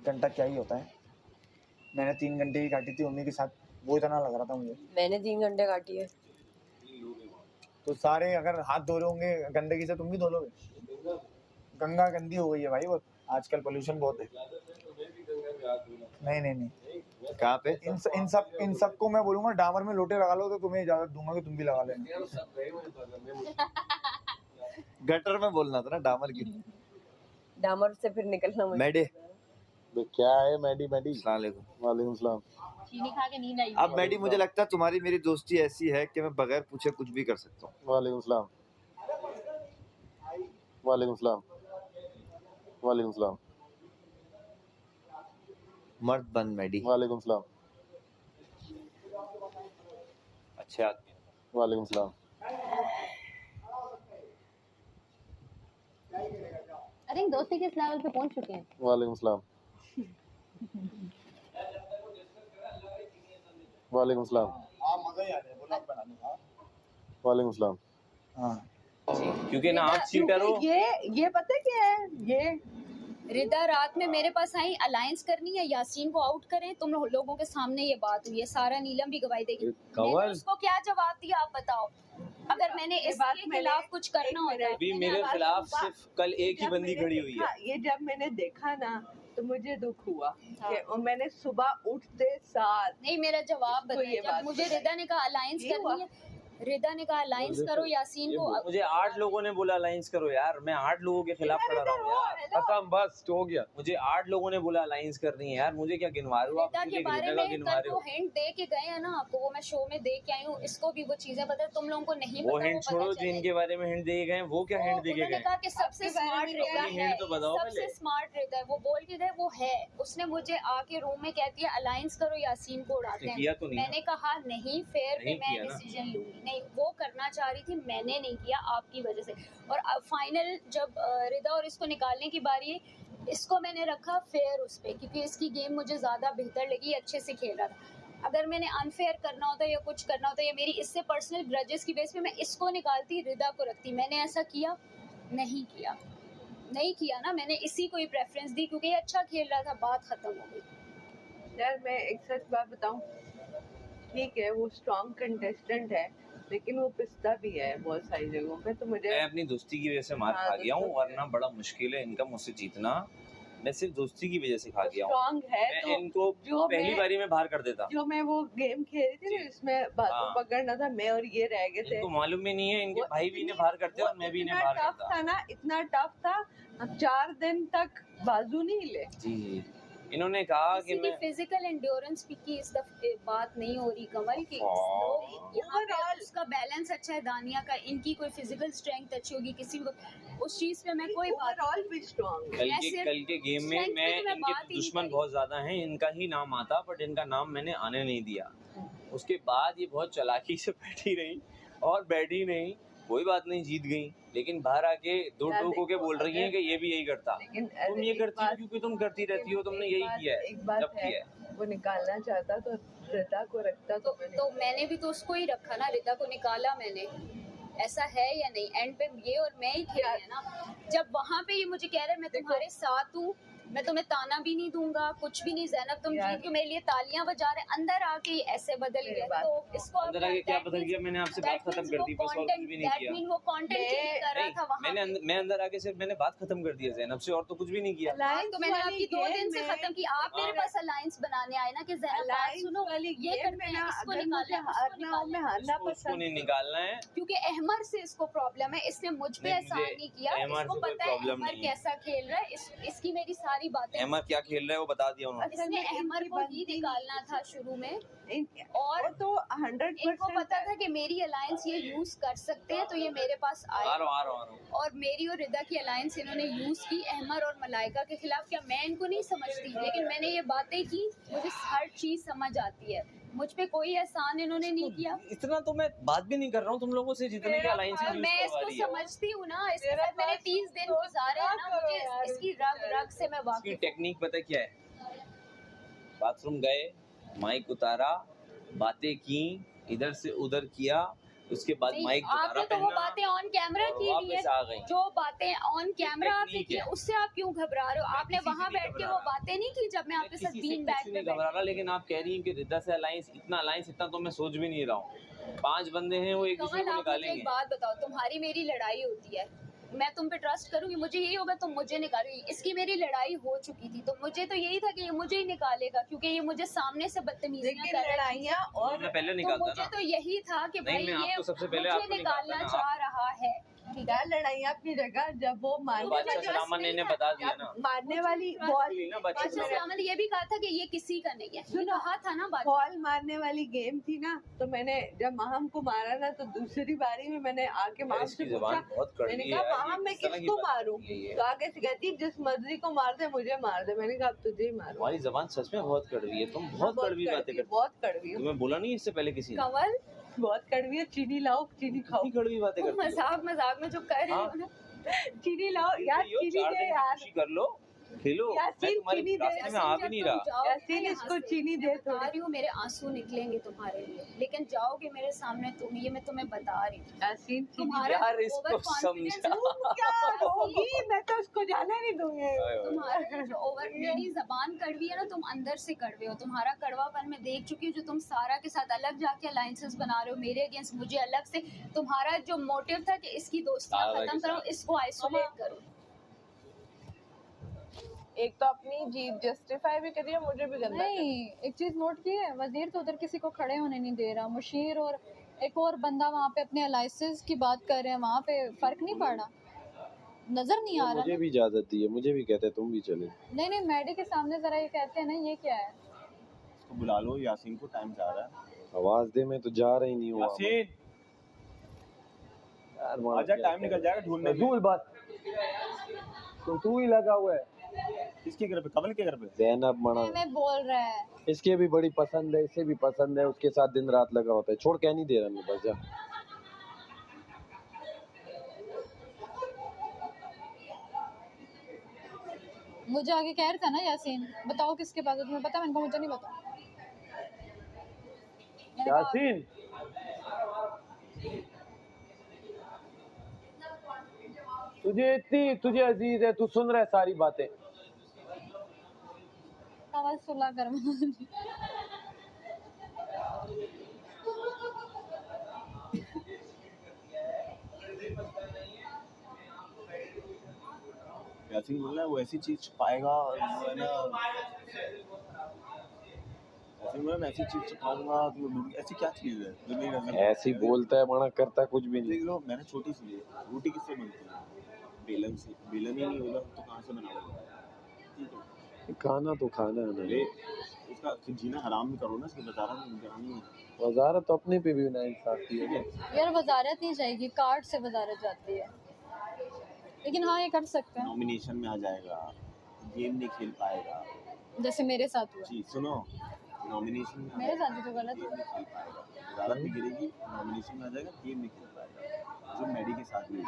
घंटा क्या ही होता है। मैंने 3 घंटे की काटी थी मम्मी के साथ, वो इतना लग रहा था मुझे। मैंने 3 घंटे काटी है। तो सारे अगर हाथ धो रहे होंगे गंदगी से, तुम भी धो लोगे? गंगा गंदी हो गई है भाई, वो आजकल पोल्यूशन बहुत है। नहीं नहीं नहीं, कहाँ पे? इन सब को मैं बोलूंगा डामर में लोटे लगा लो, तो तुम्हें इजाजत दूंगा कि तुम भी लगा लेना। गटर में बोलना था ना, डामर की। डामर से फिर निकलना मुश्किल मैडे। बे क्या है मैडी? अस्सलाम वालेकुम। वालेकुम सलाम। चीनी खा के नींद आई। अब मैडी, मुझे लगता है तुम्हारी मेरी दोस्ती ऐसी है कि मैं बगैर पूछे कुछ भी कर सकता हूँ। वालेकुम सलाम। वालेकुम सलाम। वालेकुम सलाम। मर्द बन मैडी। वालेकुम सलाम। अच्छे आदमी। वालेकुम सलाम। आई थिंक दोस्ती के इस लेवल पे पहुंच चुके हैं। वालेकुम सलाम। वालेकुम सलाम। हाँ मजा ही आ जाए बोला बनाने का। वालेकुम सलाम। हाँ क्योंकि ना आप चीटर हो। ये पता क्या है, ये रिदा रात में मेरे पास आई अलायंस करनी है, यासीन को आउट करें। तुम लोगों के सामने ये बात हुई है, सारा नीलम भी गवाही देगी। मैंने उसको क्या जवाब दिया आप बताओ? अगर मैंने इसके खिलाफ कुछ करना होता है। अभी मेरे खिलाफ सिर्फ कल एक ही बंदी खड़ी हुई है। ये जब मैंने देखा ना तो मुझे दुख हुआ कि और मैंने सुबह उठते साथ नहीं, मेरा जवाब इसको ये बताइए। बात जब मुझे रिदा ने कहा अलायंस ये करनी है, रिदा ने कहा अलायंस करो यासीन को। मुझे 8 लोगों ने बोला अलायंस करो यार, मैं 8 लोगों के खिलाफ खड़ा रहा हूँ यार। खत्म, बस हो गया। मुझे 8 लोगों ने बोला अलायंस करनी है यार, मुझे क्या गिनवा रहे हो आप? रिदा के मुझे बारे रिदा का में गिनवा कल रहे वो हो। हिंट दे के गए हैं ना आपको, वो मैं शो में दे के आई हूँ। इसको भी वो चीजें पता है, तुम लोगों को नहीं वो पता। हिंट छोड़ो, जिनके बारे में हिंट दिए गए हैं वो क्या हिंट दे के उन्होंने गए? कहा कि सबसे स्मार्ट रिदा अपनी है, hint तो बताओ सबसे पहले। स्मार्ट रिदा है। वो बोल के गए वो है। उसने मुझे आके रूम में कहती है अलायंस करो यासीन को उड़ाते किया हैं। तो नहीं ना। मैंने कहा नहीं, फेयर पे नहीं मैं किया ना। डिसीजन लूंगी। नहीं, वो करना चाह रही थी, मैंने नहीं किया आपकी वजह से। और अब फाइनल जब रिदा और इसको निकालने की बारी है, इसको मैंने रखा फेयर उस पे, क्योंकि इसकी गेम मुझे ज्यादा बेहतर लगी, अच्छे से खेल रहा था। अगर मैंने अनफेयर करना होता या कुछ करना होता या मेरी इससे पर्सनल ग्रजेस की बेस पे मैं इसको निकालती, रिदा को रखती। मैंने ऐसा किया नहीं किया ना। मैंने इसी को ही प्रेफरेंस दी क्योंकि ये अच्छा खेल रहा था। बात खत्म हो गई। यार मैं एक सच बात बताऊं, ठीक है वो स्ट्रॉन्ग कंटेस्टेंट है लेकिन वो पिस्ता भी है बहुत सारी जगहों पे। तो मुझे मैं अपनी दोस्ती की वजह से मार हाँ, खा गया हूँ, दोस्तों वरना बड़ा मुश्किल है इनका मुझसे जीतना। मैं सिर्फ दोस्ती की वजह से खा गया हूँ। स्ट्रॉन्ग है मैं तो इनको जो पहली मैं- बारी में बाहर कर देता। जो मैं वो गेम खेल रही थी ना, जी। इसमें बातों हाँ। पकड़ना था, मैं और ये रह गए थे। इनको मालूम ही नहीं है, इनके वो भाई भी इन्हें इतनी- बाहर करते वो और मैं भी इन्हें इतना बाहर टफ करता। था ना, इतना टफ था। अब 4 दिन तक बाजू नहीं हिले। जी, इन्होंने कहा कि किसी की मैं फिजिकल एंड्योरेंस की इस दफे बात नहीं हो रही कमल की। लोग यहाँ पे उसका बैलेंस अच्छा है, दानिया का, इनकी कोई फिजिकल स्ट्रेंथ अच्छी होगी, किसी को उस चीज पे मैं कोई बात ओवरऑल भी स्ट्रॉन्ग है। कल के गेम में strength मैं की तो मैं इनके बात ही नहीं दुश्मन करी। बहुत ज्यादा हैं, इनका ही नाम आता बट इनका नाम मैंने आने नहीं दिया। उसके बाद ये बहुत चालाकी से बैठी रही और बैठी नहीं, कोई बात नहीं, जीत गई। लेकिन बाहर आके दो यार टोक होके देखो, बोल रही हैं कि ये भी यही करता। लेकिन तुम ये एक करती हो बात- क्योंकि तुम करती रहती हो, तुमने यही किया है, एक बात जब है, किया है। वो निकालना चाहता तो रिदा को रखता तो मैंने भी तो उसको ही रखा ना, रिदा को निकाला मैंने। ऐसा है या नहीं? एंड पे ये और मैं ही खेल है ना। जब वहाँ पे ये मुझे कह रहे हैं मैं तुम्हारे साथ हूँ, मैं तुम्हें ताना भी नहीं दूंगा, कुछ भी नहीं। ज़ैनब तुम जीत के मेरे लिए तालियां बजा रहे, अंदर आके ये ऐसे बदल गया। तो इसको अंदर आके क्या बदल गया? मैंने आपसे बात खत्म कर दी, बस और कुछ भी नहीं किया। वो कंटेंट कर रहा था वहाँ। मैं अंदर आके सिर्फ मैंने बात खत्म कर दी है ज़ैनब से, और तो कुछ भी नहीं किया। तो मैंने आपकी 2 दिन से खत्म की। आप मेरे पास अलायंस बनाने आए ना कि ज़ैनब बात सुनो, ये करते हैं, इसको निकालना है, उसको नहीं निकालना है क्योंकि अहमर से इसको प्रॉब्लम है। इसने मुझ पे एहसान नहीं किया। इसको पता है अहमर कैसा खेल रहा है। इसकी मेरी सारी बातें, अहमर क्या खेल रहा है वो बता दिया उन्होंने। इसने अहमर को ही निकालना था शुरू में, और तो 100% इनको पता था कि मेरी अलायंस ये यूज कर सकते हैं, तो ये मेरे पास आ आए। रहा हूँ। और मेरी और रिदा की अलायंस इन्होंने यूज की अहमर और मलाइका के खिलाफ। क्या मैं इनको नहीं समझती? लेकिन मैंने ये बातें की, मुझे हर चीज समझ आती है। मुझ पे कोई एहसान इन्होंने नहीं किया। इतना तो मैं बात भी नहीं कर रहा हूँ तुम लोगों से जितने के अलायंस और मैं इसको समझती हूँ ना, इसके साथ मैंने 30 दिन गुजारे हैं ना, मुझे इसकी रग रग से मैं इसकी वाकिफ। टेक्निक पता क्या है? बाथरूम गए, माइक उतारा, बातें की, इधर से उधर किया, उसके बाद नहीं, माइक दोबारा आपने तो वो पहना बातें ऑन कैमरा और की हुई वापस है। आ गई। जो बातें ऑन कैमरा आपने टेक्निक की है। उससे आप क्यों घबरा रहे हो? आपने किसी से वहां नहीं बैठ के घबरा वो रहा। बातें नहीं की जब मैं आपके साथ किसी से बीन कुछ बैग पे नहीं बैठी। घबरा रहा, लेकिन आप कह रही हैं कि रिद्धा से अलायंस इतना तो मैं सोच भी नहीं रहा हूँ। 5 बंदे हैं, वो एक दूसरे कमल को आप मुझे एक निकालेंगे। बात बताओ, तुम्हारी मेरी लड़ाई होती है, मैं तुम पे ट्रस्ट करूंगी, मुझे यही होगा तुम मुझे निकालोगी। इसकी मेरी लड़ाई हो चुकी थी, तो मुझे तो यही था कि ये मुझे ही निकालेगा, क्योंकि ये मुझे सामने से बदतमीजियां लेकिन कर रहा है। लड़ाइयाँ और मैं पहले तो निकालता मुझे ना। तो यही था कि नहीं, भाई मैं ये आपको सबसे पहले मुझे आपको निकालना निकालता ना। चाह रहा है। ठीक है, क्या लड़ाइयाँ अपनी जगह, जब वो तो मारने बादशाह मुझे सलामत नहीं ने था। बता दिया ना। मारने वाली मुझे बॉल इसलिए ना बादशाह बादशाह सलामत। सलामत ये भी कहा था कि ये किसी का नहीं है, ये सुनो, कहा था ना बादशाह। बॉल मारने वाली गेम थी ना, तो मैंने जब माहम को मारा ना, तो दूसरी बारी में मैंने आके माहम इसकी से ज़बान पूछा, बहुत कड़वी मैंने है कहा यार, ये माहम मैं किस तरह की किसको बात मारूं? करती है ये? तो आगे से कहती जिस मर्जी को मार दे मुझे मार दे। मैंने कहा अब तुझे ही मारूं। तुम्हारी ज़बान सच में बहुत कड़वी है, तुम बहुत कड़वी बातें करती हो। बहुत कड़वी है, तुम्हें बोला नहीं इससे पहले किसी ने? कंवल, बहुत कड़वी है। चीनी लाओ, चीनी खाओ। कितनी कड़वी बातें तुम करती हो? मजाक में जो कर रहे हो ना, चीनी लाओ यार, यो, चीनी 4 दे दिन की यार। खुशी कर लो, खेलो। मैं यासीन, तुम्हारे चीनी दे। रास्ते में आ भी नहीं रहा। यासीन, इसको चीनी दे मैं बता थोड़ी। रही हूँ, मेरे आंसू निकलेंगे तुम्हारे लिए, लेकिन जाओगे मेरे सामने तुम, ये मैं तुम्हें बता रही हूँ। यासीन, चीनी तुम्हारा यार, इसको overconfidence समझा। है, क्या होगी? मैं तो उसको जाने नहीं दूंगी। तुम्हारा जो ओवर, मेरी जबान कड़वी है ना, तुम अंदर से कड़वे हो। तुम्हारा कड़वापन मैं देख चुकी हूँ, जो तुम सारा के साथ अलग जाके अलायंसेस बना रहे हो मेरे अगेंस्ट, मुझे अलग से। तुम्हारा जो मोटिव था कि इसकी दोस्तियां सारा के खत्म करो, साथ। इसको आइसोलेट करो। एक तो अपनी जीत जस्टिफाई भी करिए, मुझे भी गंदा नहीं, एक चीज नोट की है, वजीर तो उधर किसी को खड़े होने नहीं दे रहा। मुशीर और एक और बंदा वहाँ पे अपने अलाइसेस की बात कर रहे हैं, वहाँ पे फर्क नहीं पड़ रहा, नजर नहीं आ रहा मुझे ना? भी इजाजत दी है, मुझे भी कहते हैं तुम भी चले। नहीं नहीं, मैडी के सामने जरा ये कहते हैं ना, ये क्या है? इसको बुला लो, यासीन को टाइम जा रहा है। आवाज दे, मैं तो जा रही नहीं हूँ यासीन यार, वहाँ आजा, क्या टाइम निकल जाएगा ढूंढने में। फजूल बात, तू ही लगा हुआ है। किसके घर पे? कमल के घर पे? जैनब मना मैं बोल रहा है। इसके भी बड़ी पसंद है, इसे भी पसंद है, उसके साथ दिन रात लगा होता है। छोड़ क्या नहीं दे रहा मैं, बस जा। मुझे आगे कह रहा था ना यासीन, बताओ किसके पास है, तुम्हें पता? मैंने कहा मुझे नहीं पता। मैंने कहा, यासीन, तुझे अजीज है, तू सुन रहा है सारी बातें। आवाज सुला कर। यासीन बोल रहा है वो ऐसी चीज छुपाएगा, और वो है ना, यासीन बोल रहा है मैं ऐसी चीज छुपाऊंगा तो ऐसी क्या चीज है जो मेरी नजर में? ऐसे ही बोलता है, मना करता कुछ भी नहीं। देख लो, मैंने छोटी सी ली है। रोटी किससे बनती है? बेलन से। बेलन ही नहीं होगा तो कहाँ से बनाओगे? ठीक है, खाना तो खाना है अरे ना। उसका जीना हराम भी करो ना, इसको बताना नहीं है। वजारत तो अपने पे भी ना इंसाफी है। यार वजारत नहीं जाएगी, कार्ड से वजारत जाती है, लेकिन हाँ ये कर सकते हैं, नॉमिनेशन में आ जाएगा, गेम नहीं खेल पाएगा। जैसे मेरे साथ हुआ। जी सुनो, नॉमिनेशन में आ मेरे जाएगा, साथ भी तो गलत गेम हुआ। नहीं खेल पाएगा, वजारत भी गिरेगी, नॉमिनेशन में आ जाएगा, गेम नहीं खेल पाएगा। जो मैडी के साथ हुई,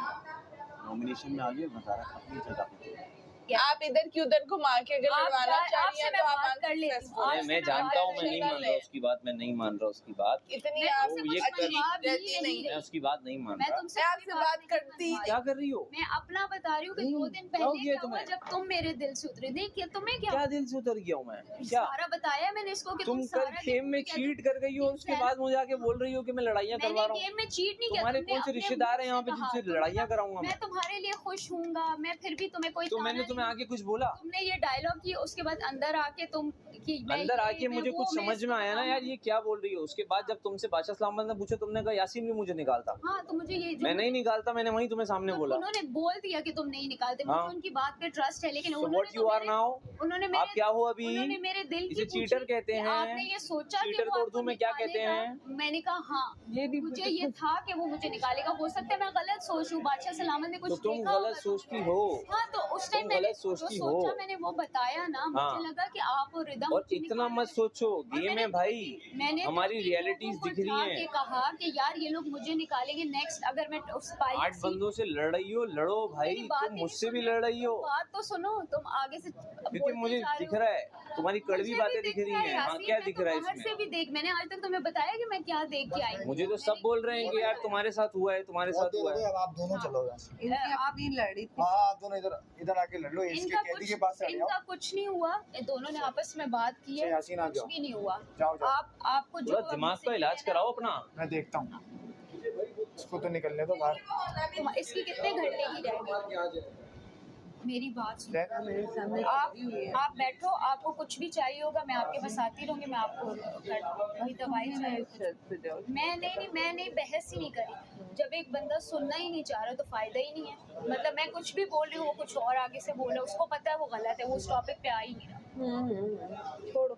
नॉमिनेशन में आ गया, वजारत अपनी जगह पे थी। आप इधर की उधर घुमा के अगर आप लड़वाना जा- चाह रही आपसे हैं मैं तो आप बात कर लेती हूँ। unsuccessful आपसे हैं। मैं जानता हूँ, मैं नहीं मान रहा है। उसकी बात, मैं नहीं मान रहा उसकी बात। इतनी मैं आप तुमसे ये कुछ कर- जवाब ही रहती नहीं नहीं रही। मैं उसकी बात नहीं मान मैं रहा। तुमसे मैं कोई आपसे बात नहीं करती करने क्या वाली। कर रही हो? मैं अपना बता रही हूँ कि 2 दिन क्या पहले हो गया क्या हुआ तुम्हें? जब तुम मेरे दिल से उतरे। देखिए तुम्हें क्या क्या दिल से उतर गया हूँ मैं? क्या सारा बताया मैंने इसको कि तुम कल सारा गेम में चीट कर गई हो, उसके बाद मुझे आके बोल रही हो कि मैं लड़ाइयाँ करवा मैंने रहा हूँ। गेम में चीट नहीं किया। तुम्हारे तुमने कौन से अपने रिश्तेदार हैं मुंह यहाँ से पे कहा। जिनसे तुमने लड़ाइयाँ कहा, कराऊंगा मैं मैं? तुम्हारे लिए खुश हूँगा, मैं फिर भी तुम्हें कोई तो मैंने ताना तुम्हें नहीं- आके कुछ बोला? तुमने ये डायलॉग किया, उसके बाद अंदर आके तुम कि मैं अंदर ये, आके मैं मुझे वो, कुछ मैं समझ इसको में आया ना, यार बताऊंगा। ये क्या बोल रही हो। उसके बाद जब तुमसे बादशाह सलामत ने पूछा, तुमने कहा यासीन भी मुझे निकालता। हाँ तो मुझे ये जो मैं नहीं निकालता, मैंने वहीं तुम्हें सामने तो बोला। उन्होंने बोल दिया कि तुम नहीं निकालते। मुझे हाँ। उनकी बात पे ट्रस्ट है, लेकिन So उन्होंने what you are now? उन्होंने आप मेरे क्या हो अभी? उन्होंने मेरे दिल की इसे पूछी चीटर कहते कि हैं। आपने ये सोचा कि चीटर वो को आपको उर्दू में क्या कहते निकालेगा? हैं? मैंने कहा हाँ, ये भी मुझे ये था कि वो मुझे निकालेगा। हो सकता है मैं गलत सोचूं, बादशाह सलामत ने कुछ तो तुम देखा गलत होगा सोचती हो। हाँ तो उस टाइम तुम मैंने गलत जो सोचती सोचा हो। मैंने वो बताया ना। हाँ। मुझे लगा कि आप और रिदा और मुझे इतना निकालेंगे। मत सोचो, गेम मैंने है भाई, मैंने हमारी दो-तीन रियलिटीज लोगों को दिख रही जाके हैं। कहा कि यार ये लोग मुझे निकालेंगे नेक्स्ट। अगर मैं उस पायलट 8 बंदों से लड़ रही हो, लड़ो भाई, मेरी बात तुम ही मुझसे नहीं भी सुन रहे। लड़ रही हो। तुम बात तो सुनो, तुम आगे से क्योंकि बोलते मुझे जा रहे दिख हो। रहा है तुम्हारी कड़वी मुझे भी बातें दिख रही हैं। हाँ, यासीन, क्या मैं दिख तो रहा है बाहर से इसमें? भी देख, मैंने आज तक तुम्हें बताया कि मैं क्या देख के आई हूँ। मुझे तो सब बोल रहे हैं कि यार तुम्हारे साथ हुआ है, तुम्हारे बहुत साथ देर हुआ हो गई, है। अब आप दोनों चलो यहाँ से। इनकी अपनी लड़ी थी। हाँ आप दोनों इधर इधर आके लड़ लो, इसके इनका कैदी कुछ के पास से हट जाओ। इनका कुछ नहीं हुआ, ये दोनों ने आपस में बात की है, अच्छा, यासीन आ कुछ जाओ। भी नहीं हुआ। जाओ जाओ, आपको जो थोड़ा दिमाग का इलाज कराओ अपना। मैं देखता हूँ, इसको तो निकलने दो बाहर। इसकी कितने घंटे की रहेगी? मेरी बात सुनो। रहना मेरे सामने आप लगी हुई है। आप बैठो, आपको कुछ भी चाहिए होगा मैं आपके पास आती रहूंगी, मैं आपको वही दवाई चाहिए कुछ। मैं नहीं बहस ही नहीं करी। जब एक बंदा सुनना ही नहीं चाह रहा तो फायदा ही नहीं है। मतलब मैं कुछ भी बोल रही हूँ, वो कुछ और आगे से बोल रहा है, उसको पता है वो गलत है, वो उस टॉपिक पे आ ही नहीं रहा। छोड़ो।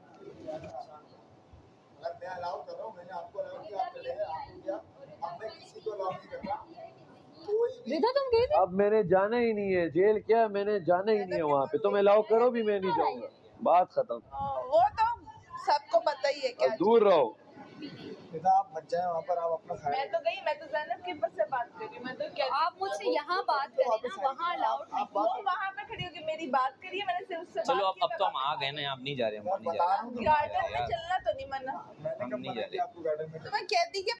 अगर मैं अलाउ कर रहा हूँ, मैंने आपको अलाउ किया, आप चले गए, आपने किया, अब मैं किसी को अलाउ नहीं कर रहा। कोई भी रिदा तुम गई थी? अब मैंने जाना ही नहीं है, जेल क्या, मैंने जाना ही नहीं है वहाँ पे। तुम अलाउ करो भी, मैं नहीं जाऊंगा, बात खत्म। वो तो सबको पता ही है क्या। अब दूर रहो। पिता आप मत जाए वहाँ पर, आप अपना मैं खाए। तो गई, मैं तो ज़ैनब के बस से बात कर रही हूँ। मैं तो क्या आप मुझसे यहाँ बात करें ना, वहाँ अलाउड नहीं। वो वहाँ पे खड़ी होगी, मेरी बात करिए, मैंने सिर्फ उससे चलो बात अब तो हम आ गए ना, अब नहीं जा रहे, हम मैं नहीं बता जा रहा हूँ, गार्डन में चलना तो नहीं मना। मैंने हम कब नहीं मना जा किया आपको गार्डन में? तो मैं कहती कि